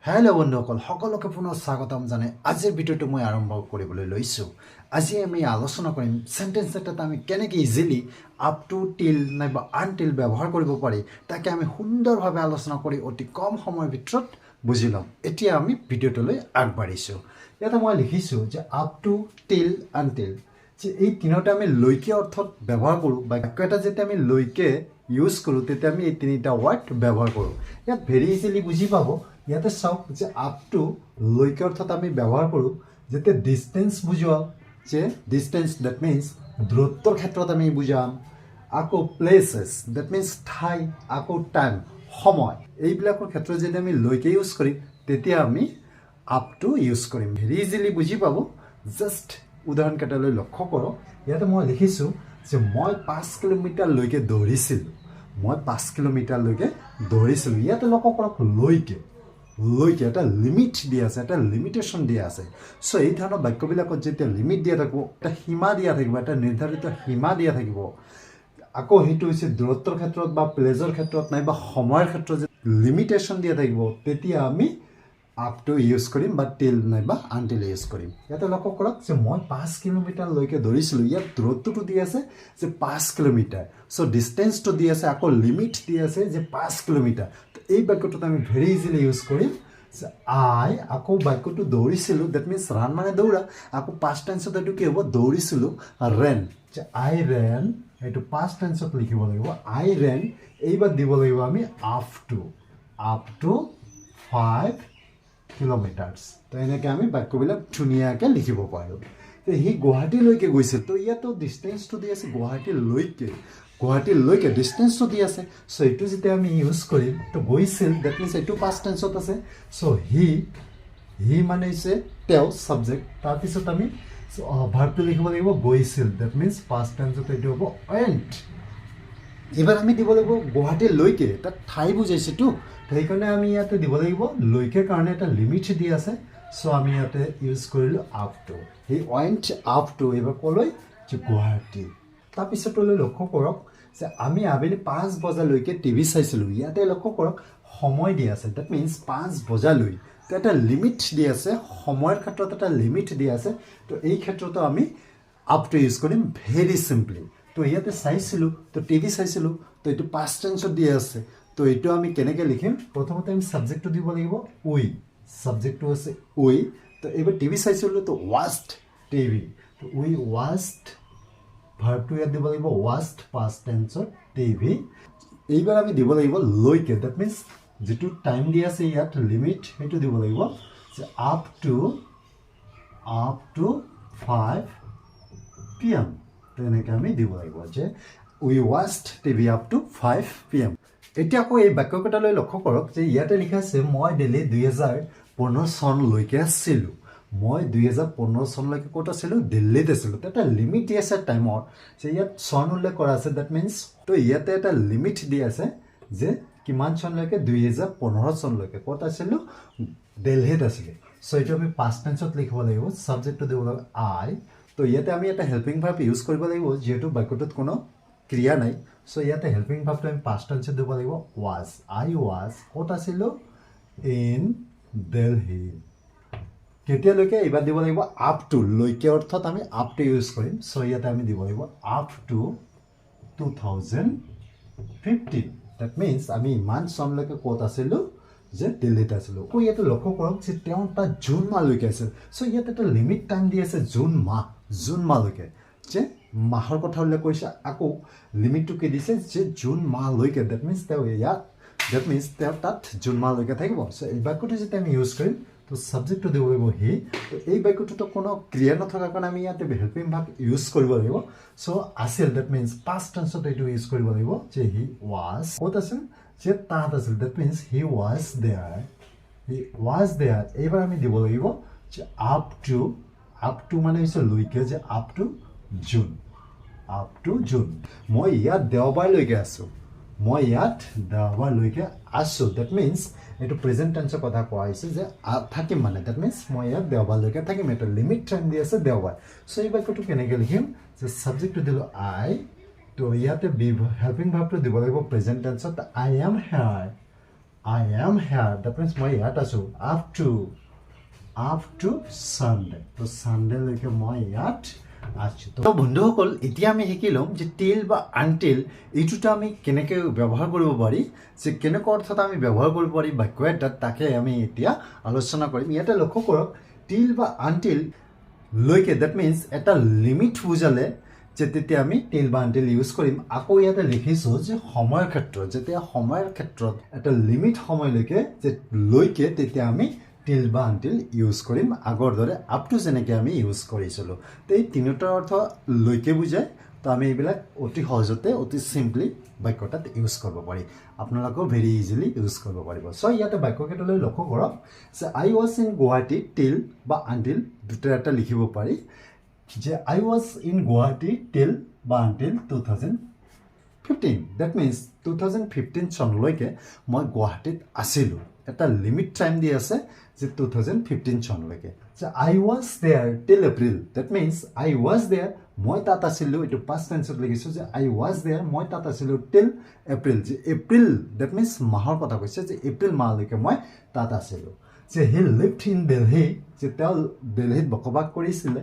Hello' বন্ধুসকল সকলোকে পুনৰ স্বাগতম জানাই আজিৰ ভিডিঅ'টো মই আৰম্ভ কৰিবলৈ লৈছোঁ। আজি আমি আলোচনা কৰিম সেন্টেন্স এটাত আমি কেনেকৈ ইজিলি আপ টু টিল নাইবা আনটিল ব্যৱহাৰ কৰিব পাৰি তাকে আমি সুন্দৰভাৱে আলোচনা কৰি অতি কম সময়ৰ ভিতৰত বুজি ল'ম। এতিয়া আমি ভিডিঅ'টোলৈ আগবাঢ়িছোঁ। ইয়াতে মই লিখিছোঁ যে আপ টু টিল আনটিল, যে এই তিনিটা আমি লৈকে অৰ্থত ব্যৱহাৰ কৰোঁ। বাক্য এটা যেতিয়া আমি লৈকে ইউজ কৰোঁ তেতিয়া আমি এই তিনিটা ৱৰ্ড ব্যৱহাৰ কৰোঁ। ইয়াত ভেৰি ইজিলি বুজি পাব। ইয়াতে চাওক যে আপ টু লৈকে অৰ্থত আমি ব্যৱহাৰ কৰোঁ যেতিয়া ডিষ্টেঞ্চ বুজোৱাওঁ, যে ডিষ্টেঞ্চ ডেট মিনছ দূৰত্বৰ ক্ষেত্ৰত আমি বুজাম। আকৌ প্লেচেছ ডেট মিনছ ঠাই, আকৌ টাইম সময়, এইবিলাকৰ ক্ষেত্ৰত যদি আমি লৈকে ইউজ কৰিম তেতিয়া আমি আপ টু ইউজ কৰিম। ভেৰি ইজিলি বুজি পাব। জাষ্ট উদাহৰণকেইটালৈ লক্ষ্য কৰক। ইয়াতে মই লিখিছোঁ যে মই 5 কিলোমিটাৰলৈকে দৌৰিছিলোঁ। মই 5 কিলোমিটাৰলৈকে দৌৰিছিলোঁ। ইয়াতে লক্ষ্য কৰক লৈকে এটা লিমিট দিয়া আছে, এটা লিমিটেশ্যন দিয়া আছে। চ' এই ধৰণৰ বাক্যবিলাকত যেতিয়া লিমিট দিয়া থাকিব, এটা সীমা দিয়া থাকিব, এটা নিৰ্ধাৰিত সীমা দিয়া থাকিব, আকৌ সেইটো হৈছে দূৰত্বৰ ক্ষেত্ৰত বা প্লেজৰ ক্ষেত্ৰত নাইবা সময়ৰ ক্ষেত্ৰত যে লিমিটেশ্যন দিয়া থাকিব তেতিয়া আমি আপ টু ইউজ কৰিম বা টিল নাইবা আনটিল ইউজ কৰিম। ইয়াতে লক্ষ্য কৰক যে মই 5 কিলোমিটাৰলৈকে দৌৰিছিলোঁ। ইয়াত দূৰত্বটো দি আছে যে 5 কিলোমিটাৰ। চ' ডিষ্টেঞ্চটো দি আছে, আকৌ লিমিট দি আছে যে 5 কিলোমিটাৰ। এই বাক্যটোত আমি ভেৰি ইজিলি ইউজ কৰিম যে আই, আকৌ বাক্যটো দৌৰিছিলোঁ ডেট মিনছ ৰান মানে দৌৰা, আকৌ পাষ্ট টেন্সত এইটো কি হ'ব দৌৰিছিলোঁ ৰেন, যে আই ৰেন, এইটো পাষ্ট টেন্সত লিখিব লাগিব আই ৰেন। এইবাৰ দিব লাগিব আমি আপ টু 5 কিলোমিটাৰ্ছ। তো এনেকৈ আমি বাক্যবিলাক ধুনীয়াকৈ লিখিব পাৰোঁ। তো সি গুৱাহাটীলৈকে গৈছিল, তো ইয়াতো ডিষ্টেঞ্চটো দি আছে গুৱাহাটীলৈকে ডিষ্টেঞ্চটো দি আছে। চ' এইটো যেতিয়া আমি ইউজ কৰিম তো গৈছিল ডেট মিনছ এইটো পাষ্ট টেন্সত আছে। চ' হি মানে হৈছে তেওঁ ছাবজেক্ট, তাৰপিছত আমি ভাৰ্বটো লিখিব লাগিব গৈছিল, ডেট মিনছ পাষ্ট টেন্সত এইটো হ'ব ৱেণ্ট। এইবাৰ আমি দিব লাগিব গুৱাহাটীলৈকে, তাত ঠাই বুজাইছেতো, সেইকাৰণে আমি ইয়াতে দিব লাগিব লৈকে কাৰণে এটা লিমিট দি আছে। চ' আমি ইয়াতে ইউজ কৰিলোঁ আপ টু। সেই ৱেণ্ট আপ টু এইবাৰ ক'লৈ, যে গুৱাহাটী। তাৰপিছতলৈ লক্ষ্য কৰক যে আমি আবেলি 5 বজালৈকে টিভি চাইছিলোঁ। ইয়াতে লক্ষ্য কৰক সময় দিয়া আছে, ডেট মিনছ 5 বজালৈ। তো এটা লিমিট দি আছে, সময়ৰ ক্ষেত্ৰত এটা লিমিট দিয়া আছে। তো এই ক্ষেত্ৰতো আমি আপ টু ইউজ কৰিম ভেৰি চিম্পলি। তো ইয়াতে চাইছিলোঁ, তো টিভি চাইছিলোঁ, তো এইটো পাষ্ট টেন্সত দিয়া আছে। তো এইটো আমি কেনেকৈ লিখিম, প্ৰথমতে আমি ছাবজেক্টটো দিব লাগিব উই, ছাবজেক্টটো আছে উই। তো এইবাৰ টিভি চাইছিলোঁ তো ৱাচড টিভি, তো উই ৱাচড, ভাৰ্বটো ইয়াত দিব লাগিব ৱাচড পাষ্ট টেন্সত টিভি। এইবাৰ আমি দিব লাগিব লৈকে, ডেট মিনছ যিটো টাইম দি আছে ইয়াত লিমিট, সেইটো দিব লাগিব যে আপ টু 5 PM। তেনেকৈ আমি দিব লাগিব যে we watched TV up to 5 PM। এতিয়া আকৌ এই বাক্যকেইটালৈ লক্ষ্য কৰক যে ইয়াতে লিখা আছে মই দিল্লী 2015 চনলৈকে আছিলোঁ। মই 2015 চনলৈকে ক'ত আছিলোঁ, দিল্লীত আছিলোঁ। এটা লিমিট দি আছে টাইমৰ, যে ইয়াত চন উল্লেখ কৰা আছে, ডেট মিনছ তো ইয়াতে এটা লিমিট দি আছে যে কিমান চনলৈকে, 2015 চনলৈকে ক'ত আছিলোঁ, দিল্লীত আছিলোঁ। চ' এইটো আমি পাষ্ট টেন্সত লিখিব লাগিব, ছাবজেক্টটো দিব লাগিব আই। তো ইয়াতে আমি এটা হেল্পিং ভাৰ্ব ইউজ কৰিব লাগিব, যিহেতু বাক্যটোত কোনো ক্ৰিয়া নাই। চ' ইয়াতে হেল্পিং ভাৰ্বটো আমি পাষ্ট টেন্সত দিব লাগিব ৱাজ। আই ৱাজ ক'ত আছিলোঁ, ইন দিল্লী। কেতিয়ালৈকে, এইবাৰ দিব লাগিব আপ টু, লৈকে অৰ্থত আমি আপ টু ইউজ কৰিম। চ' ইয়াতে আমি দিব লাগিব আপ টু 2015। ডেট মিনছ আমি ইমান চনলৈকে ক'ত আছিলোঁ, যে দিল্লীত আছিলোঁ। আকৌ ইয়াতে লক্ষ্য কৰক যে তেওঁ তাত জুন মাহলৈকে আছিল। চ' ইয়াত এটা লিমিট টাইম দি আছে জুন মাহলৈকে, যে মাহৰ কথা উল্লেখ কৰিছে। আকৌ লিমিটটো কি দিছে, যে জুন মাহলৈকে, ডেট মিনছ তেওঁ তাত জুন মাহলৈকে থাকিব। চ' এই বাক্যটো যেতিয়া আমি ইউজ কৰিম তো ছাবজেক্টটো দিব লাগিব হি। তো এই বাক্যটোতো কোনো ক্ৰিয়া নথকাৰ কাৰণে আমি ইয়াতে হেল্পিং ভাৰ্ব ইউজ কৰিব লাগিব। চ' আছিল, ডেট মিনছ পাষ্ট টেন্সত এইটো ইউজ কৰিব লাগিব যে হি ৱাজ ক'ত আছিল, যে তাত আছিল, that means he was there. এইবাৰ আমি দিব লাগিব যে আপ টু মানে হৈছে লৈকে, যে আপ টু জুন। মই ইয়াত দেওবাৰলৈকে আছোঁ, ডেট মিনছ এইটো প্ৰেজেণ্ট টেন্সৰ কথা কোৱা হৈছে, যে থাকিম মানে, ডেট মিনছ মই ইয়াত দেওবাৰলৈকে থাকিম। এটা লিমিট টাইম দি আছে দেওবাৰ। চ' এই বাক্যটো কেনেকৈ লিখিম, যে ছাবজেক্টটো দিলোঁ আই। তো ইয়াতে হেল্পিং ভাৰ্বটো দিব লাগিব প্ৰেজেণ্ট টেন্সত, I am I am here. That means মই ইয়াত আছো. Up to Sunday. তো Sunday লৈকে মই ইয়াত আছো. তো বন্ধুসকল এতিয়া আমি শিকিলম যে till বা until এইটোটা আমি কেনেকৈ ব্যৱহাৰ কৰিব পাৰি, যে কেনেকুৱা অৰ্থত আমি ব্যৱহাৰ কৰিব পাৰি বাক্য এটাত, তাকে আমি এতিয়া আলোচনা কৰিম. ইয়াতে লক্ষ্য কৰক till বা until লৈকে, দ্যাট মিনছ এটা লিমিট বুজালে যে তেতিয়া আমি till বা until ইউজ কৰিম. আকৌ ইয়াতে লিখিছোঁ যে সময়ৰ ক্ষেত্ৰত, যেতিয়া সময়ৰ ক্ষেত্ৰত এটা লিমিট সময়লৈকে যে লৈকে, তেতিয়া আমি till বা until ইউজ কৰিম আগৰ দৰে up to যেনেকৈ আমি ইউজ কৰিছিলোঁ. তো এই তিনিটাৰ অৰ্থ লৈকে বুজায়. তো আমি এইবিলাক অতি সহজতে অতি চিম্পলি বাক্যটাত ইউজ কৰিব পাৰি. আপোনালোকেও ভেৰি ইজিলি ইউজ কৰিব পাৰিব. চ' ইয়াতে বাক্যকেইটালৈ লক্ষ্য কৰক যে আই ৱাজ ইন গুৱাহাটী till বা until দুটা এটা লিখিব পাৰি. যে আই ৱাজ ইন গুৱাহাটী till বা until 2015. দ্যাট মিনছ 2015 চনলৈকে মই গুৱাহাটীত আছিলোঁ. এটা লিমিট টাইম দি আছে যে 2015 চনলৈকে. যে আই was there till April. That means I was there, মই তাত আছিলোঁ. এইটো পাষ্ট টেন্সত লিখিছোঁ যে আই ৱাজ দেয়াৰ, মই তাত আছিলোঁ টিল এপ্ৰিল. যে এপ্ৰিল দ্যাট মিনছ মাহৰ কথা কৈছে, যে এপ্ৰিল মাহলৈকে মই তাত আছিলোঁ. যে হি লিভড ইন দিল্লী, যে তেওঁ দিল্লীত বসবাস কৰিছিলে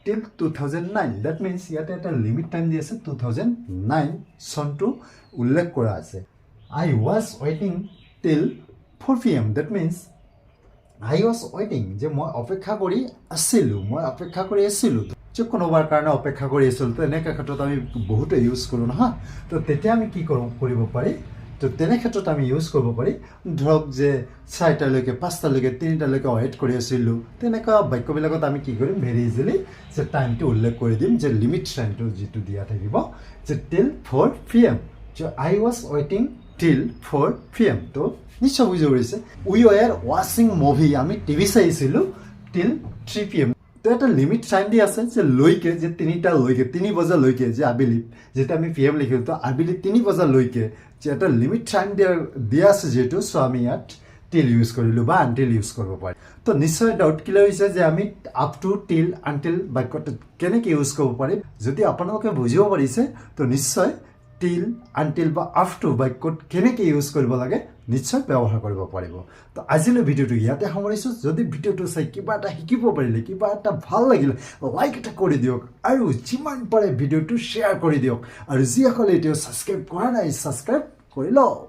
টিল 2009. দ্যাট মিনছ ইয়াতে এটা লিমিট টাইম দি আছে 2009 চনটো উল্লেখ কৰা আছে. আই was ৱেইটিং till 4 PM. That means I was ৱেইটিং, যে মই অপেক্ষা কৰি আছিলোঁ, যে কোনোবাৰ কাৰণে অপেক্ষা কৰি আছিলোঁ. তো এনেকুৱা ক্ষেত্ৰত আমি বহুতো ইউজ কৰোঁ নহয়. তো তেতিয়া আমি কি কৰিব পাৰি, তো তেনে ক্ষেত্ৰত আমি ইউজ কৰিব পাৰি. ধৰক যে 4টালৈকে 5টালৈকে 3টালৈকে ৱেইট কৰি আছিলোঁ. তেনেকুৱা বাক্যবিলাকত আমি কি কৰিম, ভেৰি ইজিলি যে টাইমটো উল্লেখ কৰি দিম, যে লিমিট টাইমটো যিটো দিয়া থাকিব, যে টিল 4 PM. যে আই ৱাজ ৱেইটিং টিল 4 PM. তো নিশ্চয় বুজি পৰিছে. উই ৱেৰ ৱাচিং মুভি, আমি টিভি চাইছিলোঁ টিল 3 PM. তো এটা লিমিট টাইম দি আছে যে লৈকে, যে 3টালৈকে 3 বজালৈকে, যে আবেলি যেতিয়া আমি PM লিখিলোঁ তো আবেলি 3 বজালৈকে, যে এটা লিমিট টাইম দিয়া আছে যিহেতু. চ' আমি ইয়াত টিল ইউজ কৰিলোঁ বা আনটিল ইউজ কৰিব পাৰি. তো নিশ্চয় ডাউট ক্লিয়াৰ হৈছে যে আমি আপ টু টিল আনটিল বাক্যটো কেনেকৈ ইউজ কৰিব পাৰিম. যদি আপোনালোকে বুজিব পাৰিছে তো নিশ্চয় টিল আনটিল বা আপ টু বাক্যত কেনেকৈ ইউজ কৰিব লাগে নিশ্চয় ব্যৱহাৰ কৰিব পাৰিব. তো আজিলৈ ভিডিঅ'টো ইয়াতে সামৰিছোঁ. যদি ভিডিঅ'টো চাই কিবা এটা শিকিব পাৰিলে, কিবা এটা ভাল লাগিলে, লাইক এটা কৰি দিয়ক আৰু যিমান পাৰে ভিডিঅ'টো শ্বেয়াৰ কৰি দিয়ক. আৰু যিসকলে এতিয়াও ছাবস্ক্ৰাইব কৰা নাই, ছাবস্ক্ৰাইব কৰি লওক.